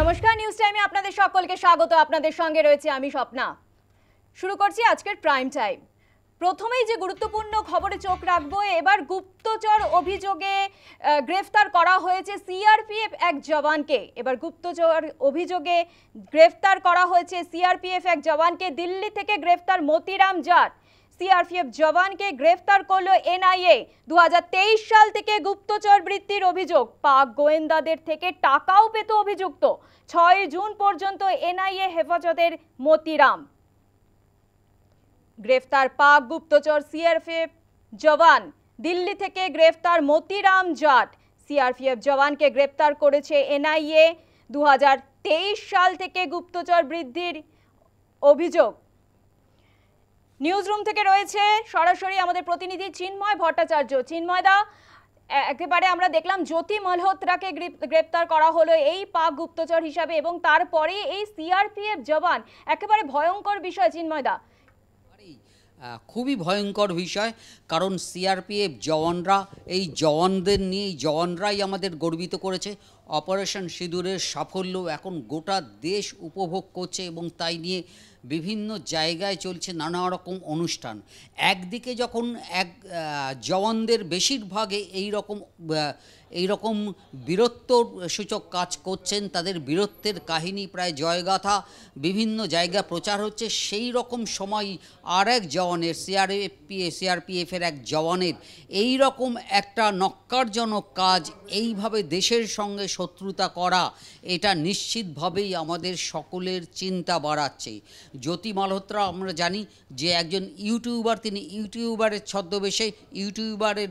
নমস্কার, নিউজ টাইমে আপনাদের সকলকে স্বাগত। আপনাদের সঙ্গে রয়েছে আমি স্বপ্না। শুরু করছি আজকের প্রাইম টাইম। প্রথমেই যে গুরুত্বপূর্ণ খবরে চোখ রাখবো, এবার গুপ্তচর অভিযোগে গ্রেফতার করা হয়েছে সিআরপিএফ এক জওয়ানকে। এবার গুপ্তচর অভিযোগে গ্রেফতার করা হয়েছে সিআরপিএফ এক জওয়ানকে। দিল্লি থেকে গ্রেফতার মতিরাম জাট। সিআরপিএফ জওয়ানকে গ্রেফতার করলো এনআইএ। 2023 সাল থেকে গুপ্তচর বৃত্তির অভিযোগ, পাক গোয়েন্দাদের থেকে টাকাও পেত অভিযুক্ত। 6 জুন পর্যন্ত এনআইএ হেফাজতের মতিরাম। গ্রেফতার পাক গুপ্তচর সিআরপিএফ জওয়ান। দিল্লি থেকে গ্রেফতার মতিরাম জাট। সিআরপিএফ জওয়ানকে গ্রেফতার করেছে এনআইএ। 2023 সাল থেকে গুপ্তচর বৃদ্ধির অভিযোগ। নিউজ রুম থেকে রয়েছে সরাসরি আমাদের প্রতিনিধি চিন্ময় ভট্টাচার্য। চিন্ময় দা, একেবারে আমরা দেখলাম জ্যোতি মালহোত্রাকে গ্রেপ্তার করা হলো এই পাক গুপ্তচর হিসাবে, এবং তারপরে এই সিআরপিএফ জওয়ান। একেবারে ভয়ঙ্কর বিষয় চিন্ময় দা। খুবই ভয়ঙ্কর বিষয়, কারণ সিআরপিএফ জওয়ানরা, এই জওয়ানদের নিয়ে, এই জওয়ানরাই আমাদের গর্বিত করেছে। অপারেশন সিঁদুরের সাফল্য এখন গোটা দেশ উপভোগ করছে এবং তাই নিয়ে বিভিন্ন জায়গায় চলছে নানা রকম অনুষ্ঠান। একদিকে যখন জওয়ানদের বেশিরভাগে এই রকম বীরত্ব সূচক কাজ করছেন, তাদের বীরত্বের কাহিনী প্রায় জয়গাথা বিভিন্ন জায়গা প্রচার হচ্ছে, সেই রকম সময় আর এক জওয়ানের, সিআরপিএফের এক জওয়ানের এই রকম একটা নক্কারজনক কাজ, এইভাবে দেশের সঙ্গে শত্রুতা করা, এটা নিশ্চিতভাবেই আমাদের সকলের চিন্তা বাড়াচ্ছে। জ্যোতি মালহোত্রা আমরা জানি যে একজন ইউটিউবার, তিনি ইউটিউবারের ছদ্মবেশে, ইউটিউবারের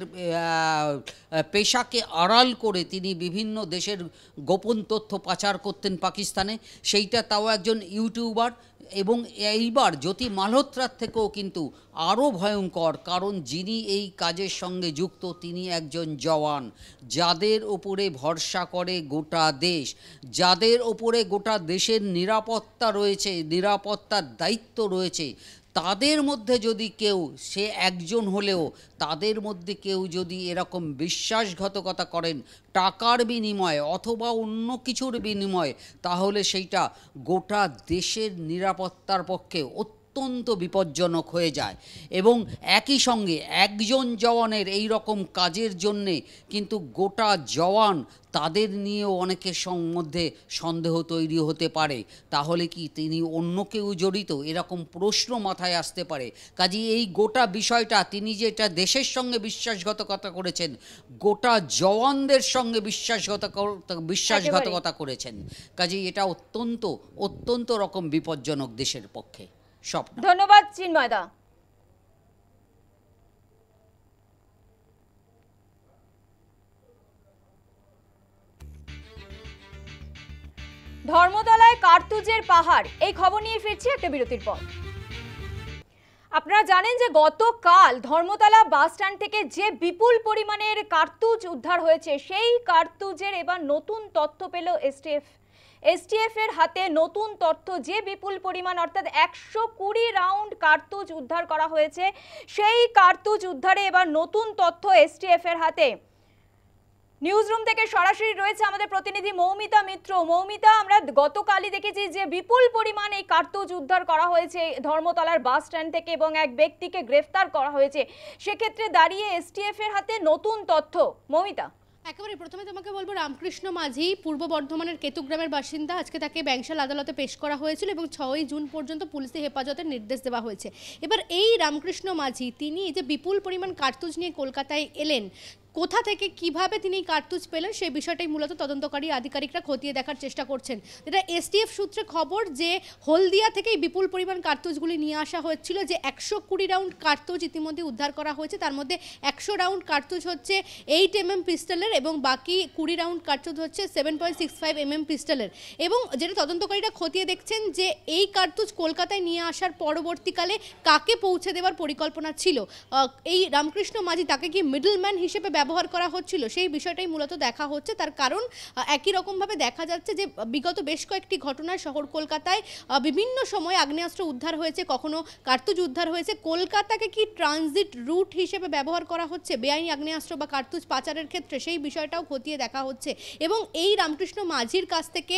পেশাকে আড়াল করে তিনি বিভিন্ন দেশের গোপন তথ্য পাচার করতেন পাকিস্তানে, সেইটা তাও একজন ইউটিউবার। এবং এইবার জ্যোতি মালহোত্রার থেকেও কিন্তু আরও ভয়ঙ্কর, কারণ যিনি এই কাজের সঙ্গে যুক্ত তিনি একজন জওয়ান, যাদের ওপরে ভরসা করে গোটা দেশ, যাদের ওপরে গোটা দেশের নিরাপত্তা রয়েছে, নিরাপত্তার দায়িত্ব রয়েছে। তাদের মধ্যে যদি কেউ, সে একজন হলেও তাদের মধ্যে কেউ যদি এরকম বিশ্বাসঘাতকতা করেন টাকার বিনিময়ে অথবা অন্য কিছুর বিনিময়ে, তাহলে সেইটা গোটা দেশের নিরাপত্তার পক্ষে অত্যন্ত বিপজ্জনক হয়ে যায়। এবং একই সঙ্গে একজন জওয়ানের এই রকম কাজের জন্যে কিন্তু গোটা জওয়ান, তাদের নিয়েও অনেকের মধ্যে সন্দেহ তৈরি হতে পারে, তাহলে কি তিনি অন্য কেউ জড়িত, এরকম প্রশ্ন মাথায় আসতে পারে। কাজেই এই গোটা বিষয়টা, তিনি যেটা দেশের সঙ্গে বিশ্বাসঘাতকতা করেছেন, গোটা জওয়ানদের সঙ্গে বিশ্বাসঘাতকতা করেছেন। কাজেই এটা অত্যন্ত রকম বিপজ্জনক দেশের পক্ষে। ধন্যবাদ চিন্ময় দা। ধর্মতলায় কার্তুজের পাহাড়, এই খবর নিয়ে ফিরছি একটা বিরতির পর। আপনারা জানেন যে গতকাল ধর্মতলা বাস স্ট্যান্ড থেকে যে বিপুল পরিমাণের কার্তুজ উদ্ধার হয়েছে, সেই কার্তুজের এবার নতুন তথ্য পেল এসটিএফ এর হাতে। নতুন তথ্য, যে বিপুল পরিমাণ অর্থাৎ 120 রাউন্ড কার্তুজ উদ্ধার করা হয়েছে, সেই কার্তুজ উদ্ধারে এবার নতুন তথ্য এসটিএফ এর হাতে। নিউজ রুম থেকে সরাসরি রয়েছে আমাদের প্রতিনিধি মৌমিতা মিত্র। মৌমিতা, আমরা গতকালই দেখেছি যে বিপুল পরিমাণ এই কার্তুজ উদ্ধার করা হয়েছে ধর্মতলার বাস স্ট্যান্ড থেকে এবং এক ব্যক্তিকে গ্রেফতার করা হয়েছে। সেক্ষেত্রে দাঁড়িয়ে এসটিএফ এর হাতে নতুন তথ্য। মৌমিতা, একেবারে প্রথমে তোমাকে বলবো, রামকৃষ্ণ মাঝি পূর্ব বর্ধমানের কেতুগ্রামের বাসিন্দা। আজকে তাকে ব্যাংশাল আদালতে পেশ করা হয়েছিল এবং 6 জুন পর্যন্ত পুলিশি হেফাজতের নির্দেশ দেওয়া হয়েছে। এবার এই রামকৃষ্ণ মাঝি, তিনি যে বিপুল পরিমাণ কার্তুজ নিয়ে কলকাতায় এলেন, কোথা থেকে কিভাবে তিনি কার্তুজ পেলেন, সেই বিষয়টাই মূলত তদন্তকারী আধিকারিকরা খতিয়ে দেখার চেষ্টা করছেন। যেটা এসটিএফ সূত্রে খবর, যে হলদিয়া থেকেই বিপুল পরিমাণ কার্তুজগুলি নিয়ে আসা হয়েছিল। যে 120 রাউন্ড কার্তুজ ইতিমধ্যে উদ্ধার করা হয়েছে, তার মধ্যে 100 রাউন্ড কার্তুজ হচ্ছে 8mm পিস্টলের এবং বাকি 20 রাউন্ড কার্তুজ হচ্ছে 7.65mm পিস্টলের। এবং যেটা তদন্তকারীরা খতিয়ে দেখছেন যে এই কার্তুজ কলকাতায় নিয়ে আসার পরবর্তীকালে কাকে পৌঁছে দেওয়ার পরিকল্পনা ছিল। এই রামকৃষ্ণ মাঝি, তাকে কি মিডলম্যান হিসেবে ব্যবহার করা হচ্ছিল সেই বিষয়টাই মূলত দেখা হচ্ছে। তার কারণ একই রকমভাবে দেখা যাচ্ছে যে বিগত বেশ কয়েকটি ঘটনায় শহর কলকাতায় বিভিন্ন সময় আগ্নেয়াস্ত্র উদ্ধার হয়েছে, কখনো কার্তুজ উদ্ধার হয়েছে। কলকাতাকে কি ট্রানজিট রুট হিসেবে ব্যবহার করা হচ্ছে বেআইনি আগ্নেয়াস্ত্র বা কার্তুজ পাচারের ক্ষেত্রে, সেই বিষয়টাও খতিয়ে দেখা হচ্ছে। এবং এই রামকৃষ্ণ মাঝির কাছ থেকে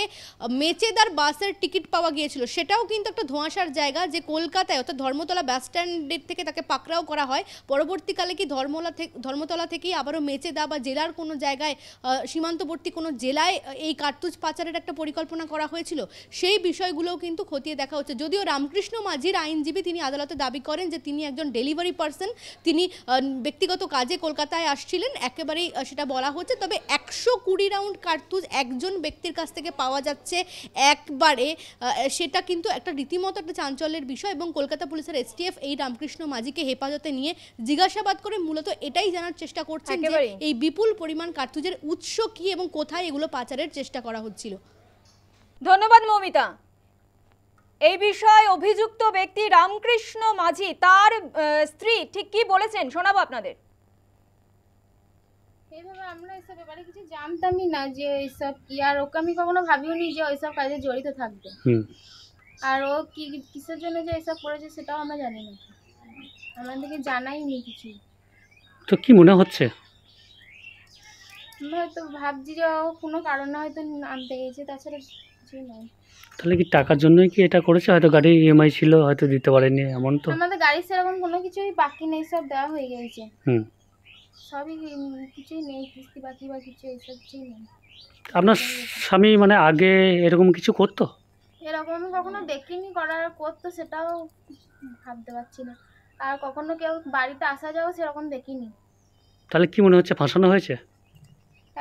মেচেদার বাসের টিকিট পাওয়া গিয়েছিল, সেটাও কিন্তু একটা ধোঁয়াশার জায়গা যে কলকাতায় অর্থাৎ ধর্মতলা বাস স্ট্যান্ডের থেকে তাকে পাকড়াও করা হয়। পরবর্তীকালে কি ধর্মতলা থেকেই আবারও মেচেদা বা জেলার কোনো জায়গায় সীমান্তবর্তী কোনো জেলায় এই কার্তুজ পাচারের একটা পরিকল্পনা করা হয়েছিল, সেই বিষয়গুলোও কিন্তু খতিয়ে দেখা হচ্ছে। যদিও রামকৃষ্ণ মাঝির আইনজীবী তিনি আদালতে দাবি করেন যে তিনি একজন ডেলিভারি পার্সন, তিনি ব্যক্তিগত কাজে কলকাতায় আসছিলেন, একেবারেই সেটা বলা হচ্ছে। তবে 120 রাউন্ড কার্তুজ একজন ব্যক্তির কাছ থেকে পাওয়া যাচ্ছে একবারে, সেটা কিন্তু একটা রীতিমতো একটা চাঞ্চল্যের বিষয়। এবং কলকাতা পুলিশের এসটিএফ এই রামকৃষ্ণ মাঝিকে হেফাজতে নিয়ে জিজ্ঞাসাবাদ করে মূলত এটাই জানার চেষ্টা করছেন যে এই বিপুল পরিমাণ কার্তুজের উৎস কি এবং কোথায় এগুলো পাচারের চেষ্টা করা হচ্ছিল। ধন্যবাদ মৌমিতা। এই বিষয়ে অভিযুক্ত ব্যক্তি রামকৃষ্ণ মাঝি, তার স্ত্রী ঠিক কি বলেছেন শোনাবো আপনাদের। এইভাবে আমরা এসব ব্যাপারে কিছু জানতামই না যে এইসব কি, আর ওকে আমি কখনো ভাবিওনি যে ওইসব কাজে জড়িত থাকবে। আর ও কি কিসের জন্য যে এসব করেছে সেটাও আমরা জানি না, আমাদেরকে জানাইনি কিছু। তো কি মনে হচ্ছে? আমরা হয়তো ভাবছি যে ও কোনো কারণে হয়তো আনতে গেছে, তাছাড়া কিছুই নয়। তাহলে কি টাকার জন্যই কি এটা করেছে? হয়তো গাড়ি ইএমআই ছিল, হয়তো দিতে পারেনি, এমন তো? আমাদের গাড়ি সেরকম কোনো কিছুই বাকি নেই, সব দেওয়া হয়ে গেছে। সবই কিছুই নেই, কিস্তি বাকি বা কিছু এইসব কিছুই নেই। আপনার স্বামী মানে আগে এরকম কিছু করতো? এরকম আমি কখনো দেখিনি, করার করতো সেটাও ভাবতে পারছি না। আর কখনো কেউ বাড়িতে আসা যাও সেরকম দেখিনি। তাহলে কি মনে হচ্ছে ফাঁসানো হয়েছে?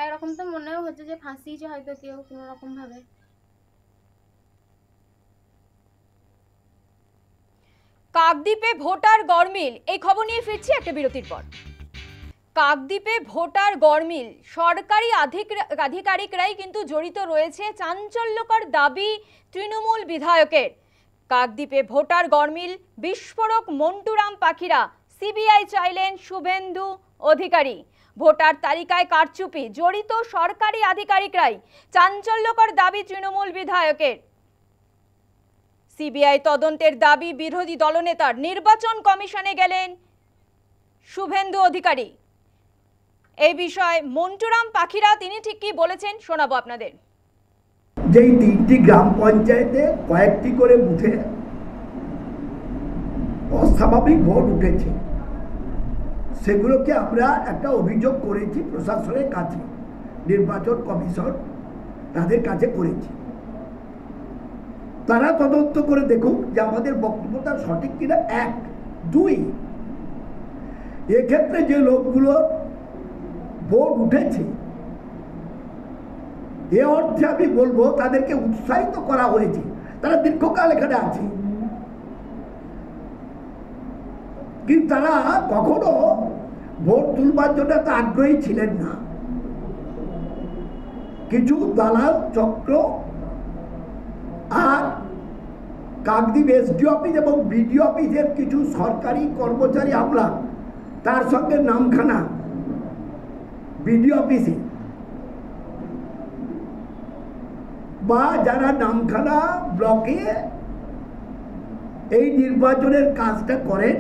এরকম তো মনেও হচ্ছে যে ফাঁসিয়েছে হয়তো কেউ কোনো রকম ভাবে। কাকদ্বীপে ভোটার গরমিল, এই খবর নিয়ে ফিরছি একটা বিরতির পর। কাকদ্বীপে ভোটার গরমিল, সরকারি আধিকারিকরাই কিন্তু জড়িত রয়েছে, চাঞ্চল্যকর দাবি তৃণমূল বিধায়কের। কাকদ্বীপে ভোটার গরমিল, বিস্ফোরক মন্টুরাম পাখিরা, সিবিআই চাইলেন শুভেন্দু অধিকারী। ভোটার তালিকায় কারচুপি, জড়িত সরকারি আধিকারিকরাই, চাঞ্চল্যকর দাবি তৃণমূল বিধায়কের। সিবিআই তদন্তের দাবি বিরোধী দলনেতার, নির্বাচন কমিশনে গেলেন শুভেন্দু অধিকারী। এই বিষয়ে মন্টুরাম পাখিরা তিনি ঠিক কি বলেছেন শোনাবো আপনাদের। যেই 3টি গ্রাম পঞ্চায়েতে কয়েকটি করে বুথে অস্বাভাবিক ভোট উঠেছে, সেগুলোকে আমরা একটা অভিযোগ করেছি প্রশাসনের কাছে, নির্বাচন কমিশন তাদের কাছে করেছি। তারা তদন্ত করে দেখুক যে আমাদের বক্তব্যটা সঠিক কিনা। 1, 2, এক্ষেত্রে যে লোকগুলো ভোট উঠেছে, এ অর্থে আমি বলবো তাদেরকে উৎসাহিত করা হয়েছে, তারা দীর্ঘকাল এখানে আছে, কিন্তু তারা কখনো ভোট তুলবার জন্য এত আগ্রহী ছিলেন না। কিছু দালাল চক্র আর কাকদ্বীপ এসডিও অফিস এবং বিডিও অফিসের কিছু সরকারি কর্মচারী আমলা, তার সঙ্গে নামখানা বিডিও অফিসে বা যারা নামখানা ব্লকে এই নির্বাচনের কাজটা করেন,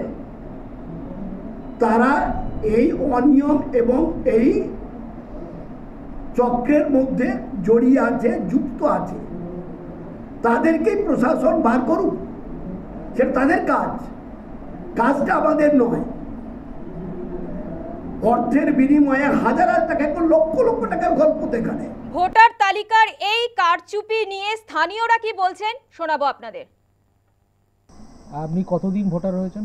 তারা এই অনিয়ম এবং এই চক্রের মধ্যে জড়িয়ে আছে, যুক্ত আছে। তাদেরকেই প্রশাসন বার করুক, সেটা তাদের কাজ, কাজটা আমাদের নয়। অর্থের বিনিময়ে হাজার হাজার টাকা, লক্ষ লক্ষ টাকার গল্প এখানে। ভোটার তালিকার এই কারচুপি নিয়ে স্থানীয়রা কি বলছেন শোনাবো আপনাদের। আপনি কতদিন ভোটার হয়েছেন?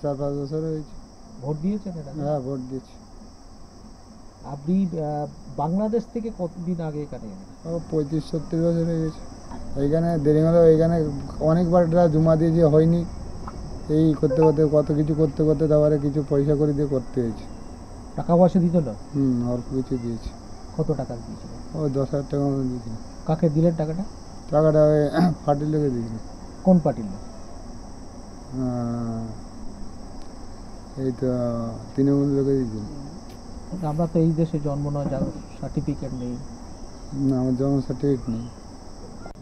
4-5 বছর হয়েছে। ভোট দিয়েছেন? হ্যাঁ, ভোট দিয়েছি। আপনি বাংলাদেশ থেকে কতদিন আগে এখানে এলেন? 35-40 বছর হয়ে গেছে। এইখানে দেরি হলো, এইখানে অনেকবার জমা দিয়েছি, হয়নি। এই করতে করতে কত কিছু করতে করতে তারপরে কিছু পয়সা করে দিয়ে করতে হয়েছে। টাকা পয়সা দিতে হলো? অল্প কিছু দিয়েছি। কত টাকা দিয়েছিল? 10,000 টাকা মতো দিয়েছিল। কাকে দিলেন টাকাটা? টাকাটা ওই পার্টির লোকে দিয়েছিল। কোন পার্টির লোক? এই তো তৃণমূল লোকে দিয়েছিল। আমরা তো এই দেশে জন্ম নয়, যার সার্টিফিকেট নেই। না, আমার জন্ম সার্টিফিকেট নেই।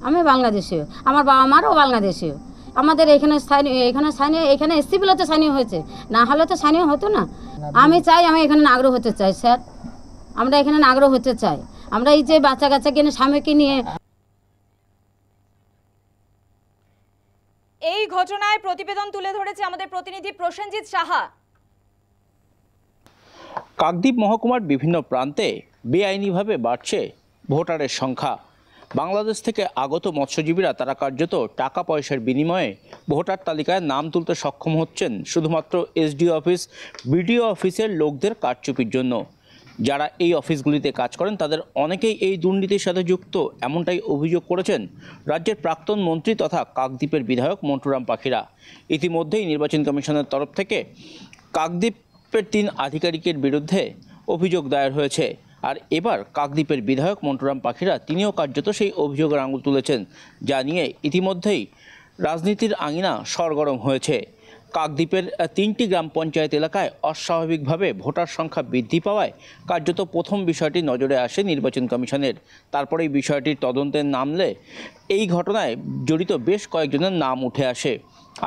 আমি বাংলাদেশীয়, আমার বাবা মারও বাংলাদেশীয়। আমাদের এখানে এসসি বলে তো স্থানীয় হয়েছে, না হলে তো স্থানীয় হতো না। আমি চাই, আমি এখানে নাগরিক হতে চাই স্যার, আমরা এখানে নাগরিক হতে চাই। আমরা এই যে বাচ্চা কাচ্চা কিনে স্বামীকে নিয়ে। এই ঘটনায় প্রতিবেদন তুলে ধরেছে আমাদের প্রতিনিধি প্রসেনজিৎ সাহা। কাকদ্বীপ মহকুমার বিভিন্ন প্রান্তে বেআইনিভাবে বাড়ছে ভোটারের সংখ্যা। বাংলাদেশ থেকে আগত মৎস্যজীবীরা তারা কার্যত টাকা পয়সার বিনিময়ে ভোটার তালিকায় নাম তুলতে সক্ষম হচ্ছেন শুধুমাত্র এসডিও অফিস, বিডিও অফিসের লোকদের কারচুপির জন্য। যারা এই অফিসগুলিতে কাজ করেন তাদের অনেকেই এই দুর্নীতির সাথে যুক্ত, এমনটাই অভিযোগ করেছেন রাজ্যের প্রাক্তন মন্ত্রী তথা কাকদ্বীপের বিধায়ক মন্টুরাম পাখিরা। ইতিমধ্যেই নির্বাচন কমিশনের তরফ থেকে কাকদ্বীপের 3 আধিকারিকের বিরুদ্ধে অভিযোগ দায়ের হয়েছে। আর এবার কাকদ্বীপের বিধায়ক মন্টুরাম পাখিরা তিনিও কার্যত সেই অভিযোগের আঙুল তুলেছেন, যা নিয়ে ইতিমধ্যেই রাজনীতির আঙিনা সরগরম হয়েছে। কাকদ্বীপের 3টি গ্রাম পঞ্চায়েত এলাকায় অস্বাভাবিকভাবে ভোটার সংখ্যা বৃদ্ধি পাওয়ায় কার্যত প্রথম বিষয়টি নজরে আসে নির্বাচন কমিশনের। তারপরে এই বিষয়টির তদন্তে নামলে এই ঘটনায় জড়িত বেশ কয়েকজনের নাম উঠে আসে,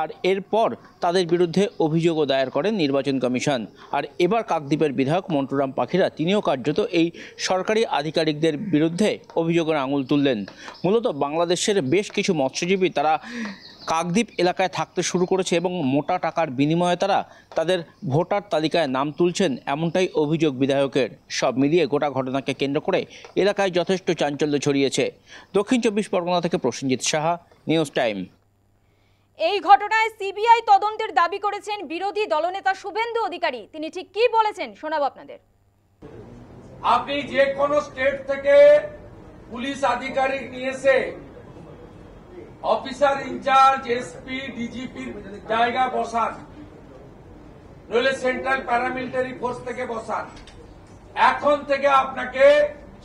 আর এরপর তাদের বিরুদ্ধে অভিযোগও দায়ের করেন নির্বাচন কমিশন। আর এবার কাকদ্বীপের বিধায়ক মন্টুরাম পাখিরা তিনিও কার্যত এই সরকারি আধিকারিকদের বিরুদ্ধে অভিযোগের আঙুল তুললেন। মূলত বাংলাদেশের বেশ কিছু মৎস্যজীবী তারা কাকদ্বীপ এলাকায় থাকতে শুরু করেছে এবং মোটা টাকার বিনিময়ে তারা তাদের ভোটার তালিকায় নাম তুলছেন, এমনটাই অভিযোগ বিধায়কের। সব মিলিয়ে গোটা ঘটনাকে কেন্দ্র করে এলাকায় যথেষ্ট চাঞ্চল্য ছড়িয়েছে। দক্ষিণ 24 পরগনা থেকে প্রসেনজিৎ সাহা, নিউজ টাইম। এই ঘটনায় সিবিআই তদন্তের দাবি করেছেন বিরোধী দলনেতা শুভেন্দু অধিকারী। তিনি ঠিক কি বলেছেন শোনাবো আপনাদের। আপনি যে কোনো স্টেট থেকে পুলিশ আধিকারিক নিয়ে এসে অফিসার ইনচার্জ, এসপি, ডিজিপির জায়গা বসান, নইলে সেন্ট্রাল প্যারামিলিটারি ফোর্স থেকে বসান। এখন থেকে আপনাকে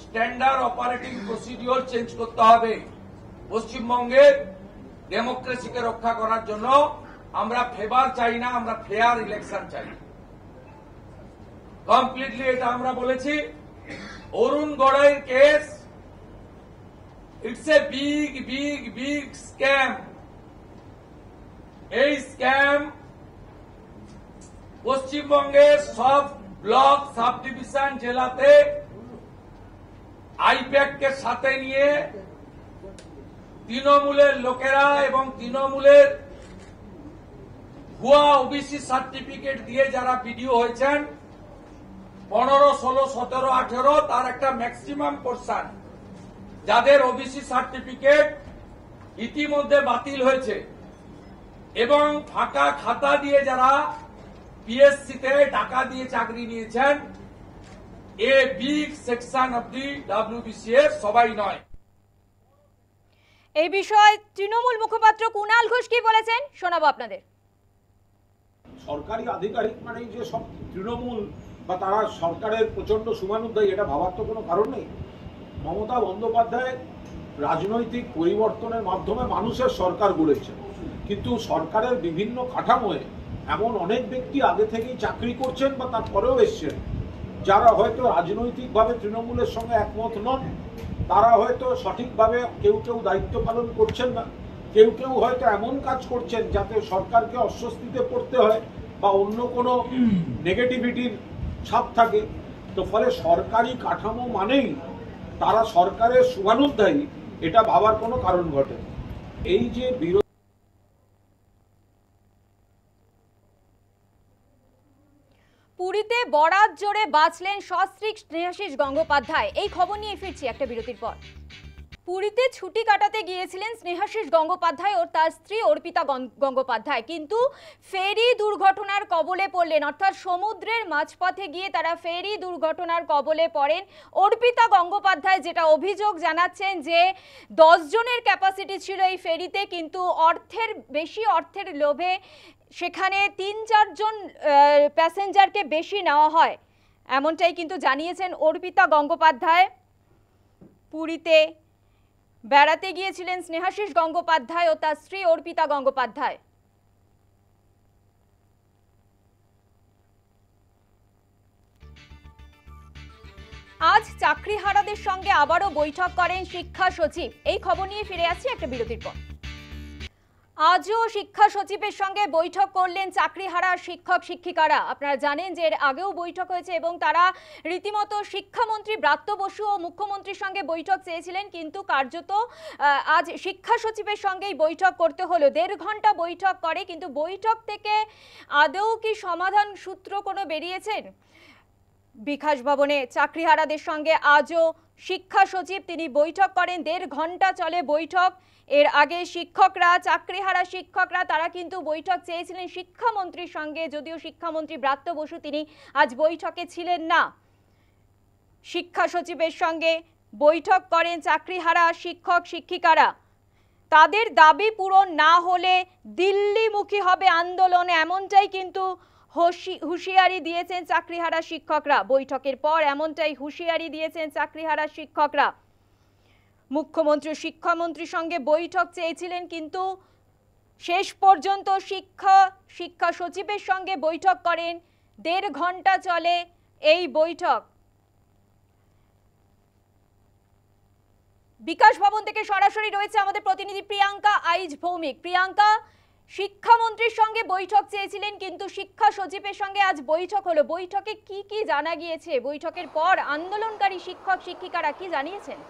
স্ট্যান্ডার্ড অপারেটিং প্রসিডিওর চেঞ্জ করতে হবে। পশ্চিমবঙ্গের ডেমোক্রেসিকে রক্ষা করার জন্য আমরা ফেভার চাই না, আমরা ফেয়ার ইলেকশন চাই। কমপ্লিটলি এটা আমরা বলেছি। অরুণ গড়াইয়ের case, it's a big scam. এই স্ক্যাম পশ্চিমবঙ্গের সব ব্লক, সাব ডিভিশন, জেলাতে আইপ্যাক কে সাথে নিয়ে তৃণমূলের লোকেরা এবং তৃণমূলের ভুয়া ওবিসি সার্টিফিকেট দিয়ে যারা বিডিও হয়েছেন 15, 16, 17, 18, তার একটা ম্যাক্সিমাম পোর্শন যাদের ওবিসি সার্টিফিকেট ইতিমধ্যে বাতিল হয়েছে এবং ফাঁকা খাতা দিয়ে যারা পিএসসিতে টাকা দিয়ে চাকরি নিয়েছেন, a big section of the WBC এর সবাই নয়। এই বিষয়ে তৃণমূল মুখপাত্র কুণাল ঘোষ কি বলেছেন শোনাবো আপনাদের। সরকারি আধিকারিক মানে যে সব তৃণমূল বা তারা সরকারের প্রচন্ড শুভানুধ্যায়ী, এটা ভাবার তো কোনো কারণ নেই। মমতা বন্দ্যোপাধ্যায় রাজনৈতিক পরিবর্তনের মাধ্যমে মানুষের সরকার গড়েছেন, কিন্তু সরকারের বিভিন্ন কাঠামোয় এমন অনেক ব্যক্তি আগে থেকেই চাকরি করছেন বা তারপরেও এসছেন, যারা হয়তো রাজনৈতিকভাবে তৃণমূলের সঙ্গে একমত নন। তারা হয়তো সঠিকভাবে কেউ দায়িত্ব পালন করছেন না, কেউ হয়তো এমন কাজ করছেন যাতে সরকারকে অস্বস্তিতে পড়তে হয় বা অন্য কোনো নেগেটিভিটির ছাপ থাকে। তো ফলে সরকারি কাঠামো মানেই তারা সরকারের শুভানুধ্যায়ী, এটা ভাবার কোনো কারণ ঘটে। এই যে পুরীতে বরাত জোরে বাঁচলেন সস্ত্রীক স্নেহাশিস গঙ্গোপাধ্যায়। এই খবর নিয়ে ফিরছি একটা বিরতির পর। পুরীতে ছুটি কাটাতে গিয়েছিলেন স্নেহাশিস গঙ্গোপাধ্যায় ও তার স্ত্রী অর্পিতা গঙ্গোপাধ্যায়, কিন্তু ফেরি দুর্ঘটনার কবলে পড়লেন। অর্থাৎ সমুদ্রের মাঝপথে গিয়ে তারা ফেরি দুর্ঘটনার কবলে পড়েন। অর্পিতা গঙ্গোপাধ্যায় যেটা অভিযোগ জানাচ্ছেন যে 10 জনের ক্যাপাসিটি ছিল এই ফেরিতে, কিন্তু বেশি অর্থের লোভে সেখানে 3-4 জন প্যাসেঞ্জারকে বেশি নেওয়া হয়, এমনটাই কিন্তু জানিয়েছেন অর্পিতা গঙ্গোপাধ্যায়। পুরীতে বেড়াতে গিয়েছিলেন স্নেহাশিস গঙ্গোপাধ্যায় ও তার স্ত্রী অর্পিতা গঙ্গোপাধ্যায়। আজ চাকরিহারাদের সঙ্গে আবারও বৈঠক করেন শিক্ষা সচিব। এই খবর নিয়ে ফিরে আসছি একটা বিরতির পর। আজও শিক্ষা সচিবের সঙ্গে বৈঠক করলেন চাকরিহারা শিক্ষক শিক্ষিকারা। আপনারা জানেন যে এর আগেও বৈঠক হয়েছে এবং তারা রীতিমতো শিক্ষামন্ত্রী ব্রাত্য বসু ও মুখ্যমন্ত্রীর সঙ্গে বৈঠক চেয়েছিলেন, কিন্তু কার্যত আজ শিক্ষা সচিবের সঙ্গেই বৈঠক করতে হলো। 1.5 ঘন্টা বৈঠক করে, কিন্তু বৈঠক থেকে আদৌ কি সমাধান সূত্র কোনো বেরিয়েছেন? বিকাশ ভবনে চাকরিহারাদের সঙ্গে আজও শিক্ষা সচিব তিনি বৈঠক করেন। 1.5 ঘন্টা চলে বৈঠক। এর আগে শিক্ষকরা, চাকরিহারা শিক্ষকরা তারা কিন্তু বৈঠক চেয়েছিলেন শিক্ষামন্ত্রীর সঙ্গে, যদিও শিক্ষামন্ত্রী ব্রাত্য বসু তিনি আজ বৈঠকে ছিলেন না। শিক্ষা সচিবের সঙ্গে বৈঠক করেন চাকরিহারা শিক্ষক শিক্ষিকারা। তাদের দাবি পূরণ না হলে দিল্লিমুখী হবে আন্দোলন, এমনটাই কিন্তু হুঁশিয়ারি দিয়েছেন চাকরিহারা শিক্ষকরা। বৈঠকের পর এমনটাই হুঁশিয়ারি দিয়েছেন চাকরিহারা শিক্ষকরা। মুখ্যমন্ত্রী শিক্ষামন্ত্রীর সঙ্গে বৈঠক চেয়েছিলেন, কিন্তু শেষ পর্যন্ত শিক্ষা সচিবের সঙ্গে বৈঠক করেন। 1.5 ঘন্টা চলে এই বৈঠক। বিকাশ ভবন থেকে সরাসরি রয়েছে আমাদের প্রতিনিধি প্রিয়াঙ্কা আইজ ভৌমিক। প্রিয়াঙ্কা, শিক্ষামন্ত্রীর সঙ্গে বৈঠক চেয়েছিলেন, কিন্তু শিক্ষা সচিবের সঙ্গে আজ বৈঠক হলো। বৈঠকে কি কি জানা গিয়েছে? বৈঠকের পর আন্দোলনকারী শিক্ষক শিক্ষিকারা কি জানিয়েছেন?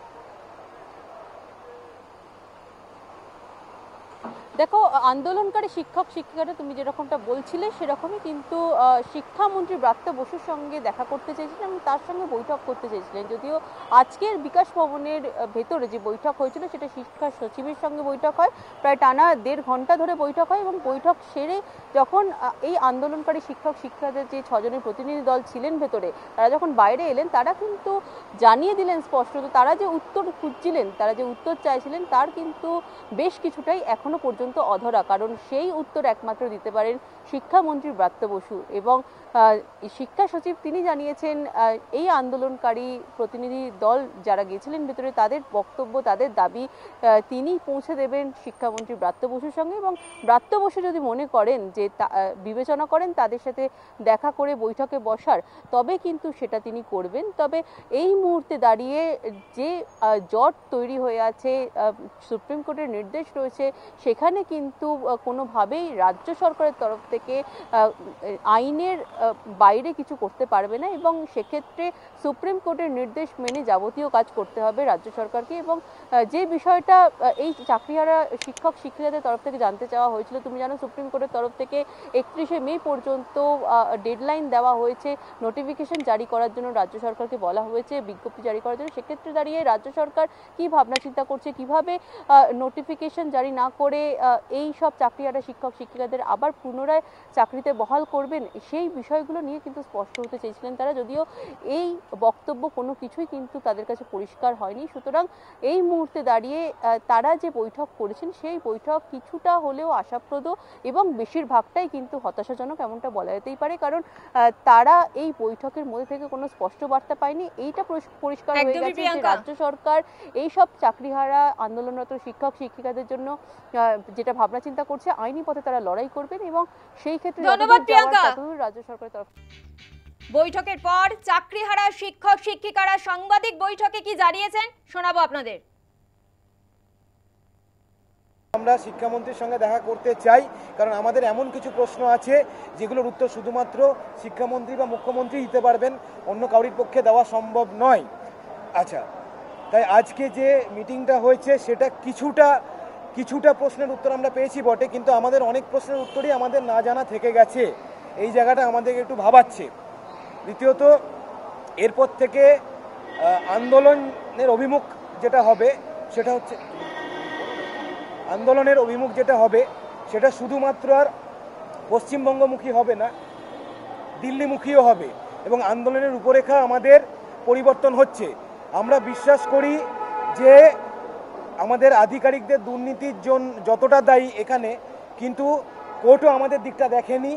দেখো, আন্দোলনকারী শিক্ষক শিক্ষিকারা তুমি যেরকমটা বলছিলে সেরকমই কিন্তু শিক্ষামন্ত্রী ব্রাত্য বসুর সঙ্গে দেখা করতে চেয়েছিলেন এবং তার সঙ্গে বৈঠক করতে চেয়েছিলেন। যদিও আজকের বিকাশ ভবনের ভেতরে যে বৈঠক হয়েছিল সেটা শিক্ষা সচিবের সঙ্গে বৈঠক হয়, প্রায় টানা 1.5 ঘন্টা ধরে বৈঠক হয় এবং বৈঠক সেরে যখন এই আন্দোলনকারী শিক্ষক শিক্ষিকাদের যে 6 জনের প্রতিনিধি দল ছিলেন ভেতরে, তারা যখন বাইরে এলেন তারা কিন্তু জানিয়ে দিলেন স্পষ্টত তারা যে উত্তর খুঁজছিলেন, তারা যে উত্তর চাইছিলেন তার কিন্তু বেশ কিছুটাই এখনো পর্যন্ত অধরা, কারণ সেই উত্তর একমাত্র দিতে পারেন শিক্ষামন্ত্রী ব্রাত্য বসু। এবং শিক্ষা সচিব তিনি জানিয়েছেন এই আন্দোলনকারী প্রতিনিধি দল যারা গিয়েছিলেন ভেতরে তাদের বক্তব্য, তাদের দাবি তিনি পৌঁছে দেবেন শিক্ষামন্ত্রী ব্রাত্য বসুর সঙ্গে, এবং ব্রাত্য বসু যদি মনে করেন যে বিবেচনা করেন তাদের সাথে দেখা করে বৈঠকে বসার, তবে কিন্তু সেটা তিনি করবেন। তবে এই মুহূর্তে দাঁড়িয়ে যে জট তৈরি হয়ে আছে, সুপ্রিম কোর্টের নির্দেশ রয়েছে, সেখানে কিন্তু কোনোভাবেই রাজ্য সরকারের তরফ থেকে আইনের বাইরে কিছু করতে পারবে না এবং সেক্ষেত্রে সুপ্রিম কোর্টের নির্দেশ মেনে যাবতীয় কাজ করতে হবে রাজ্য সরকারকে। এবং যে বিষয়টা এই চাকরিহারা শিক্ষক শিক্ষিকাদের তরফ থেকে জানতে চাওয়া হয়েছিল, তুমি জানো সুপ্রিম কোর্টের তরফ থেকে 31শে মে পর্যন্ত ডেডলাইন দেওয়া হয়েছে নোটিফিকেশন জারি করার জন্য, রাজ্য সরকারকে বলা হয়েছে বিজ্ঞপ্তি জারি করার জন্য। সেক্ষেত্রে দাঁড়িয়ে রাজ্য সরকার কি ভাবনা চিন্তা করছে, কিভাবে নোটিফিকেশন জারি না করে এই সব চাকরিহারা শিক্ষক শিক্ষিকাদের আবার পুনরায় চাকরিতে বহাল করবেন, সেই বিষয়গুলো নিয়ে কিন্তু স্পষ্ট হতে চেয়েছিলেন তারা। যদিও এই বক্তব্য কোনো কিছুই কিন্তু তাদের কাছে পরিষ্কার হয়নি। সুতরাং এই মুহূর্তে দাঁড়িয়ে তারা যে বৈঠক করেছেন সেই বৈঠক কিছুটা হলেও আশাপ্রদ এবং বেশিরভাগটাই কিন্তু হতাশাজনক, এমনটা বলা যেতেই পারে। কারণ তারা এই বৈঠকের মধ্যে থেকে কোনো স্পষ্ট বার্তা পায়নি। এইটা পরিষ্কার হয়ে গেছে যে রাজ্য সরকার এই সব চাকরিহারা আন্দোলনরত শিক্ষক শিক্ষিকাদের জন্য যেটা ভাবনা চিন্তা করছে, আইনি পথে তারা লড়াই করবেন এবং সেই ক্ষেত্রে রাজ্য সরকারের তরফ। বৈঠকের পর চাকরিহারা শিক্ষক শিক্ষিকারা সাংবাদিক বৈঠকে কি জানিয়েছেন শোনাবো আপনাদের। আমরা শিক্ষামন্ত্রীর সঙ্গে দেখা করতে চাই, কারণ আমাদের এমন কিছু প্রশ্ন আছে যেগুলোর উত্তর শুধুমাত্র শিক্ষামন্ত্রী বা মুখ্যমন্ত্রী দিতে পারবেন, অন্য কারোর পক্ষে দেওয়া সম্ভব নয়। আচ্ছা, তাই আজকে যে মিটিংটা হয়েছে সেটা কিছুটা প্রশ্নের উত্তর আমরা পেয়েছি বটে, কিন্তু আমাদের অনেক প্রশ্নের উত্তরই আমাদের না জানা থেকে গেছে। এই জায়গাটা আমাদেরকে একটু ভাবাচ্ছে। দ্বিতীয়ত, এরপর থেকে আন্দোলনের অভিমুখ যেটা হবে সেটা শুধুমাত্র আর পশ্চিমবঙ্গমুখী হবে না, দিল্লিমুখীও হবে এবং আন্দোলনের রূপরেখা আমাদের পরিবর্তন হচ্ছে। আমরা বিশ্বাস করি যে আমাদের আধিকারিকদের দুর্নীতির জন্য যতটা দায়ী এখানে, কিন্তু কোর্টও আমাদের দিকটা দেখেনি,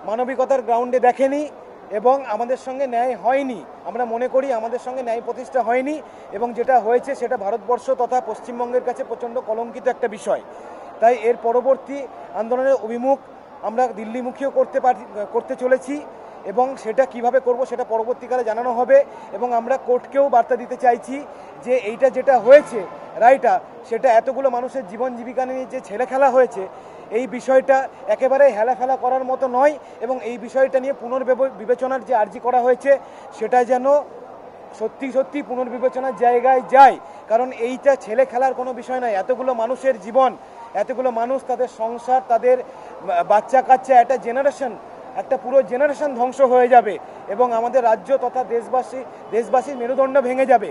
মানবিকতার গ্রাউন্ডে দেখেনি এবং আমাদের সঙ্গে ন্যায় হয়নি। আমরা মনে করি আমাদের সঙ্গে ন্যায় প্রতিষ্ঠা হয়নি এবং যেটা হয়েছে সেটা ভারতবর্ষ তথা পশ্চিমবঙ্গের কাছে প্রচণ্ড কলঙ্কিত একটা বিষয়। তাই এর পরবর্তী আন্দোলনের অভিমুখ আমরা দিল্লিমুখীও করতে চলেছি এবং সেটা কিভাবে করব সেটা পরবর্তীকালে জানানো হবে। এবং আমরা কোর্টকেও বার্তা দিতে চাইছি যে এইটা যেটা হয়েছে রায়টা, সেটা এতগুলো মানুষের জীবন জীবিকা নিয়ে যে ছেলে খেলা হয়েছে, এই বিষয়টা একেবারে হেলাফেলা করার মতো নয়। এবং এই বিষয়টা নিয়ে পুনর্বিবেচনার যে আর্জি করা হয়েছে সেটা যেন সত্যি সত্যি পুনর্বিবেচনার জায়গায় যায়, কারণ এইটা ছেলে খেলার কোনো বিষয় নয়। এতগুলো মানুষের জীবন, এতগুলো মানুষ, তাদের সংসার, তাদের বাচ্চা কাচ্চা, একটা পুরো জেনারেশন ধ্বংস হয়ে যাবে এবং আমাদের রাজ্য তথা দেশবাসীর মেরুদণ্ড ভেঙে যাবে।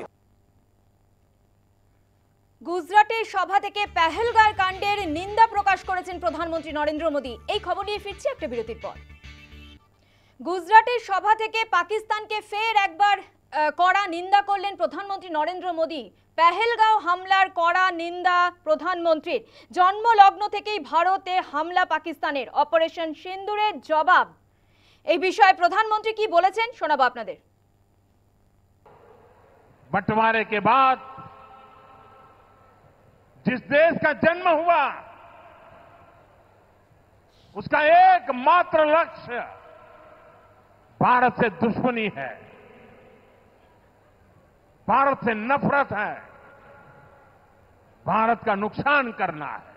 গুজরাটের সভা থেকে পেহেলগাঁও কাণ্ডের নিন্দা প্রকাশ করেছেন প্রধানমন্ত্রী নরেন্দ্র মোদী। এই খবর নিয়ে ফিরছি একটা বিরতির পর। গুজরাটের সভা থেকে পাকিস্তানকে ফের একবার কড়া নিন্দা করলেন প্রধানমন্ত্রী নরেন্দ্র মোদী। পেহেলগাঁও হামলার কড়া নিন্দা প্রধানমন্ত্রীর। জন্মলগ্ন থেকেই ভারতে হামলা পাকিস্তানের, অপারেশন সিন্দুরের জবাব। এই বিষয়ে প্রধানমন্ত্রী কি বলেছেন শোনাবো আপনাদের। बंटवारे के बाद जिस देश का जन्म हुआ उसका एकमात्र लक्ष्य भारत से दुश्मनी है, भारत से नफरत है, भारत का नुकसान करना है,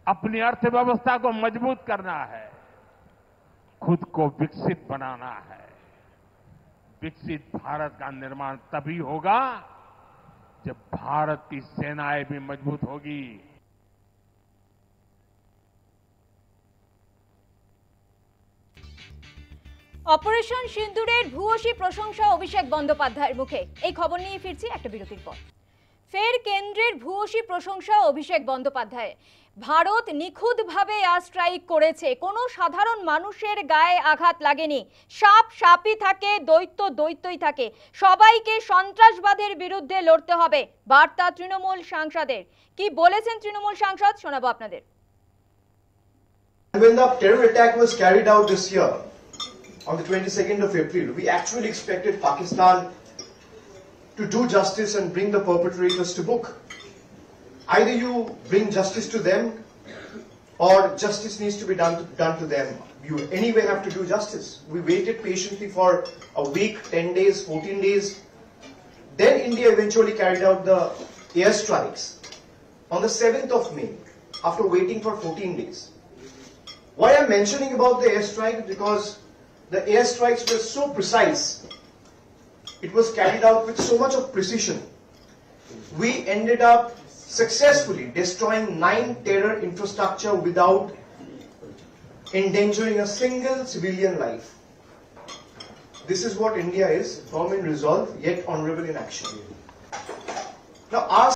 अपनी अर्थव्यवस्था को मजबूत करना है, खुद को विकसित बनाना है। विकसित भारत का निर्माण तभी होगा जब भारत की सेनाएं भी मजबूत होगी। অপারেশন সিন্দুরের ভূয়সী প্রশংসা অভিষেক বন্দ্যোপাধ্যায়ের মুখে। এই খবর নিয়ে ফিরছি একটা বিরতির পর। ফের কেন্দ্রের ভূয়সী প্রশংসা অভিষেক বন্দ্যোপাধ্যায়। ভারত নিখুঁতভাবে এয়ার স্ট্রাইক করেছে, কোনো সাধারণ মানুষের গায়ে আঘাত লাগেনি। সাপ সাপই থাকে, দৈত্য দৈত্যই থাকে, সবাইকে সন্ত্রাসবাদের বিরুদ্ধে লড়তে হবে, বার্তা তৃণমূল সাংসদের। কি বলেছেন তৃণমূল সাংসদ শোনাবো আপনাদের। When the terror attack was carried out this year on the 22nd of April, we actually expected Pakistan to do justice and bring the perpetrators to book. Either you bring justice to them or justice needs to be done to them. You anyway have to do justice. We waited patiently for a week, 10 days, 14 days. Then India eventually carried out the airstrikes on the 7th of May after waiting for 14 days. Why I'm mentioning about the airstrike? Because the airstrikes were so precise. It was carried out with so much of precision. We ended up successfully destroying 9 terror infrastructure without endangering a single civilian life. This is what India is, firm in resolve, yet honorable in action. Now ask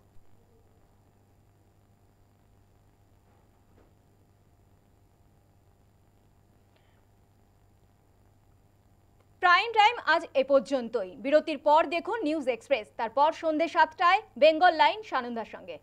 prime time আজ এ পর্যন্তই। বিরতির পর দেখুন news express, তারপর সন্ধ্যে 7টায় Bengal line সানন্দার সঙ্গে।